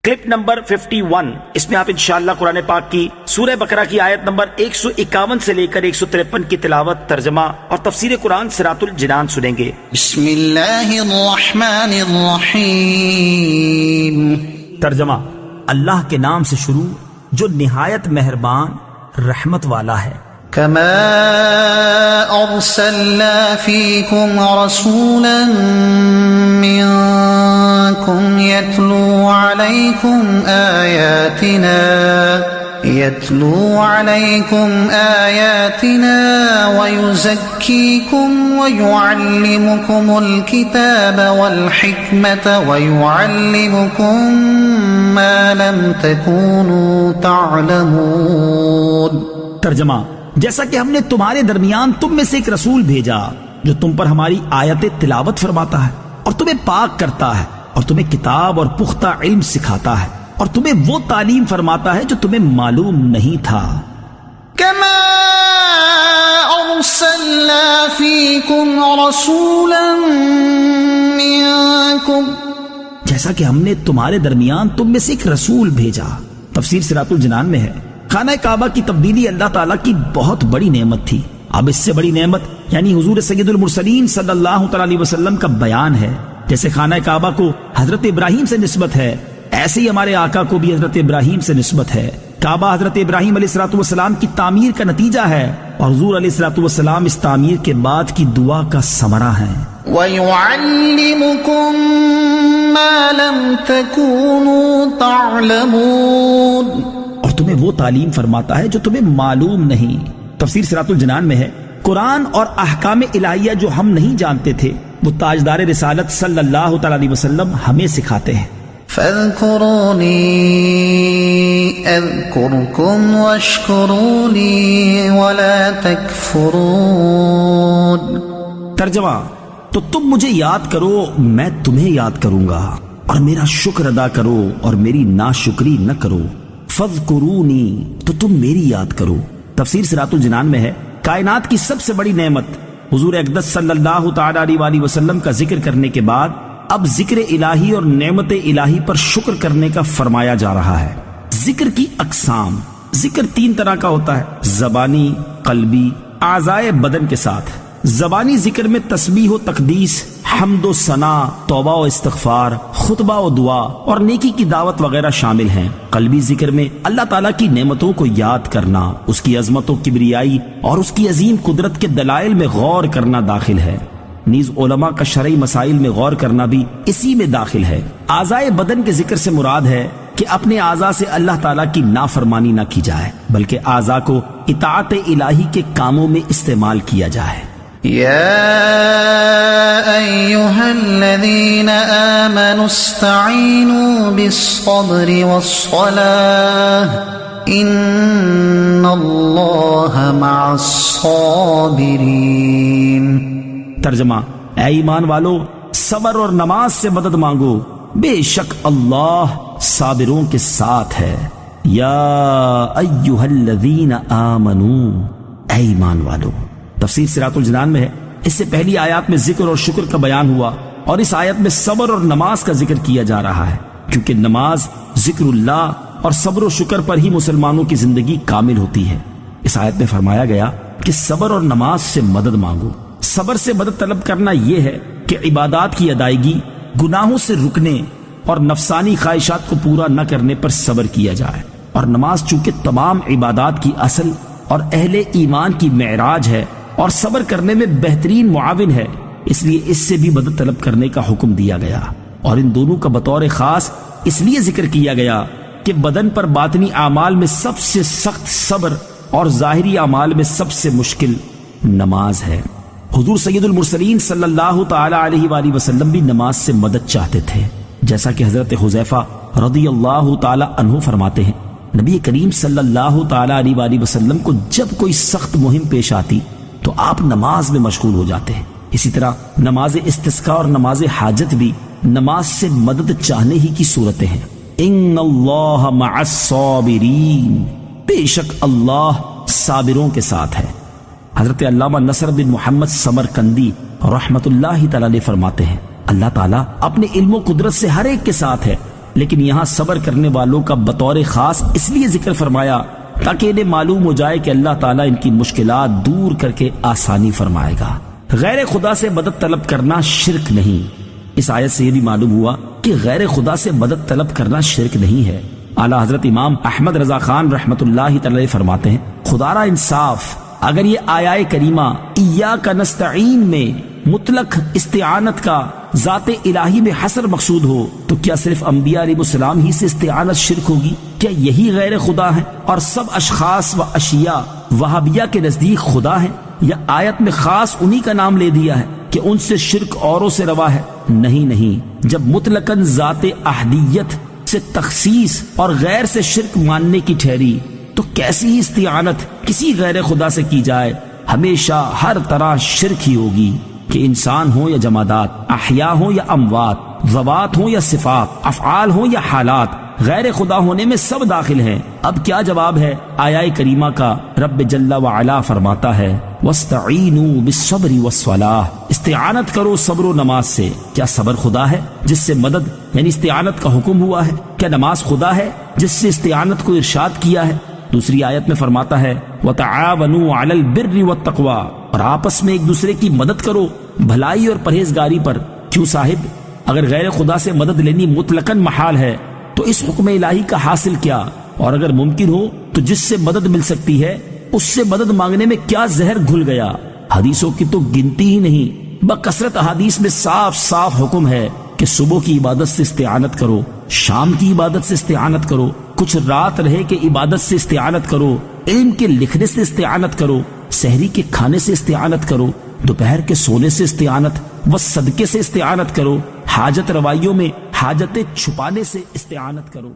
Clip number 51، اس میں آپ انشاءاللہ قرآن پاک کی سورہ بقرہ کی آیت نمبر 151 سے لے کر 153 کی تلاوت، ترجمہ اور تفسیر قرآن صراط الجنان سنیں گے۔ بسم اللہ الرحمن الرحیم۔ ترجمہ، اللہ کے نام سے شروع جو نہایت مہربان رحمت والا ہے۔ کما ارسلنا فیکم رسولا منکم یتلو علیکم آیاتنا ویزکیکم ویعلمکم الکتاب والحکمت ویعلمکم ما لم تکونوا تعلمون۔ ترجمہ، جیسا کہ ہم نے تمہارے درمیان تم میں سے ایک رسول بھیجا جو تم پر ہماری آیتیں تلاوت فرماتا ہے اور تمہیں پاک کرتا ہے اور تمہیں کتاب اور پختہ علم سکھاتا ہے اور تمہیں وہ تعلیم فرماتا ہے جو تمہیں معلوم نہیں تھا۔ کما ارسلنا فیکم رسولا منکم، جیسا کہ ہم نے تمہارے درمیان تم میں سے ایک رسول بھیجا۔ تفسیر صراط الجنان میں ہے، خانہ کعبہ کی تبدیلی اللہ تعالیٰ کی بہت بڑی نعمت تھی۔ اب اس سے بڑی نعمت یعنی حضور سید المرسلین صلی اللہ علیہ وسلم کا بیان ہے۔ جیسے خانہ کعبہ کو حضرت ابراہیم سے نسبت ہے، ایسے ہی ہمارے آقا کو بھی حضرت ابراہیم سے نسبت ہے۔ کعبہ حضرت ابراہیم علیہ السلام کی تعمیر کا نتیجہ ہے اور حضور علیہ السلام اس تعمیر کے بعد کی دعا کا ثمرہ ہے۔ وَيُعَلِّمُكُم مَّا لَمْ تَكُونُوا تَعْلَمُونَ، اور تمہیں وہ تعلیم فرماتا ہے جو تمہیں معلوم نہیں۔ تفسیر صراط الجنان میں ہے، قرآن اور احکام الہیہ جو ہم نہیں جانتے تھے وہ تاجدار رسالت صلی اللہ علیہ وسلم ہمیں سکھاتے ہیں۔ فَاذْكُرُونِي أَذْكُرْكُمْ وَاشْكُرُوا لِي وَلَا تَكْفُرُونَ۔ ترجمہ، تو تم مجھے یاد کرو میں تمہیں یاد کروں گا، اور میرا شکر ادا کرو اور میری ناشکری نہ کرو۔ فَاذْكُرُونِی، تو تم میری یاد کرو۔ تفسیر صراط الجنان میں ہے، کائنات کی سب سے بڑی نعمت حضور اقدس صلی اللہ تعالی علیہ وسلم کا ذکر کرنے کے بعد اب ذکر الہی اور نعمت الہی پر شکر کرنے کا فرمایا جا رہا ہے۔ ذکر کی اقسام، ذکر 3 طرح کا ہوتا ہے، زبانی، قلبی، اعضائے بدن کے ساتھ۔ زبانی ذکر میں تسبیح و تقدیس، حمد و ثنا، توبہ و استغفار، خطبہ و دعا اور نیکی کی دعوت وغیرہ شامل ہیں۔ قلبی ذکر میں اللہ تعالیٰ کی نعمتوں کو یاد کرنا، اس کی عظمت و کبریائی اور اس کی عظیم قدرت کے دلائل میں غور کرنا داخل ہے۔ نیز علماء کا شرعی مسائل میں غور کرنا بھی اسی میں داخل ہے۔ اعضائے بدن کے ذکر سے مراد ہے کہ اپنے اعضاء سے اللہ تعالیٰ کی نافرمانی نہ کی جائے بلکہ اعضاء کو اطاعت الہی کے کاموں میں استعمال کیا جائے۔ یا ایہا الذین آمنوا استعینوا بالصبر والصلاة ان اللہ مع الصابرین۔ ترجمہ، اے ایمان والو صبر اور نماز سے مدد مانگو، بے شک اللہ صابروں کے ساتھ ہے۔ یا ایہا الذین آمنوا، اے ایمان والو۔ تفسیر صراط الجنان میں ہے، اس سے پہلی آیات میں ذکر اور شکر کا بیان ہوا اور اس آیت میں صبر اور نماز کا ذکر کیا جا رہا ہے، کیونکہ نماز ذکر اللہ اور صبر و شکر پر ہی مسلمانوں کی زندگی کامل ہوتی ہے۔ اس آیت میں فرمایا گیا کہ صبر اور نماز سے مدد مانگو۔ صبر سے مدد طلب کرنا یہ ہے کہ عبادات کی ادائیگی، گناہوں سے رکنے اور نفسانی خواہشات کو پورا نہ کرنے پر صبر کیا جائے، اور نماز چونکہ تمام عبادات کی اصل اور اہل ایمان کی معراج ہے اور صبر کرنے میں بہترین معاون ہے، اس لیے اس سے بھی مدد طلب کرنے کا حکم دیا گیا، اور ان دونوں کا بطور خاص اس لیے ذکر کیا گیا کہ بدن پر باطنی اعمال میں سب سے سخت صبر اور ظاہری اعمال میں سب سے مشکل نماز ہے۔ حضور سید المرسلین صلی اللہ تعالی علیہ وآلہ وسلم بھی نماز سے مدد چاہتے تھے، جیسا کہ حضرت حذیفہ رضی اللہ تعالی عنہ فرماتے ہیں، نبی کریم صلی اللہ تعالی علیہ وآلہ وسلم کو جب کوئی سخت مہم پیش آتی تو آپ نماز میں مشغول ہو جاتے ہیں۔ اسی طرح نماز استسقاء اور نماز حاجت بھی نماز سے مدد چاہنے ہی کی صورتیں ہیں۔ ان اللہ مع الصابرین، بے شک اللہ صابروں کے ساتھ ہے۔ حضرت علامہ نصر بن محمد سمرقندی رحمت اللہ تعالی علیہ فرماتے ہیں، اللہ تعالیٰ اپنے علم و قدرت سے ہر ایک کے ساتھ ہے، لیکن یہاں صبر کرنے والوں کا بطور خاص اس لیے ذکر فرمایا تاکہ انہیں معلوم ہو جائے کہ اللہ تعالیٰ ان کی مشکلات دور کر کے آسانی فرمائے گا۔ غیر خدا سے مدد طلب کرنا شرک نہیں۔ اس آیت سے یہ بھی معلوم ہوا کہ غیر خدا سے مدد طلب کرنا شرک نہیں ہے۔ اعلیٰ حضرت امام احمد رضا خان رحمت اللہ تعالی فرماتے ہیں، خدا را انصاف، اگر یہ آیہ کریمہ ایاک نستعین میں مطلق استعانت کا ذات الہی میں حصر مقصود ہو تو کیا صرف انبیاء علیہ السلام ہی سے استعانت شرک ہوگی؟ کیا یہی غیر خدا ہے اور سب اشخاص و اشیاء وہابیہ کے نزدیک خدا ہیں؟ یا آیت میں خاص انہی کا نام لے دیا ہے کہ ان سے شرک اوروں سے روا ہے؟ نہیں، جب مطلقاً ذات احدیت سے تخصیص اور غیر سے شرک ماننے کی ٹھہری تو کیسی ہی استعانت کسی غیر خدا سے کی جائے ہمیشہ ہر طرح شرک ہی ہوگی، کہ انسان ہو یا جمادات، احیاء ہو یا اموات، ذوات ہو یا صفات، افعال ہو یا حالات، غیر خدا ہونے میں سب داخل ہیں۔ اب کیا جواب ہے آیہ کریمہ کا؟ رب جل وعلا فرماتا ہے وَاسْتَعِینُوا بِالصَّبْرِ وَالصَّلَاةِ، استعانت کرو صبر و نماز سے۔ کیا صبر خدا ہے جس سے مدد یعنی استعانت کا حکم ہوا ہے؟ کیا نماز خدا ہے جس سے استعانت کو ارشاد کیا ہے؟ دوسری آیت میں فرماتا ہے وَتَعَاوَنُوا عَلَى الْبِرِّ وَالتَّقْوَى، اور آپس میں ایک دوسرے کی مدد کرو بھلائی اور پرہیزگاری پر۔ کیوں صاحب، اگر غیر خدا سے مدد لینی مطلقاً محال ہے تو اس حکم الہی کا حاصل کیا؟ اور اگر ممکن ہو تو جس سے مدد مل سکتی ہے اس سے مدد مانگنے میں کیا زہر گھل گیا؟ حدیثوں کی تو گنتی ہی نہیں، بکثرت احادیث میں صاف صاف حکم ہے کہ صبح کی عبادت سے استعانت کرو، شام کی عبادت سے استعانت کرو، کچھ رات رہے کہ عبادت سے استعانت کرو، علم کے لکھنے سے استعانت کرو، سحری کے کھانے سے استعانت کرو، دوپہر کے سونے سے استعانت و صدقے سے استعانت کرو، حاجت روائیوں میں حاجتیں چھپانے سے استعانت کرو۔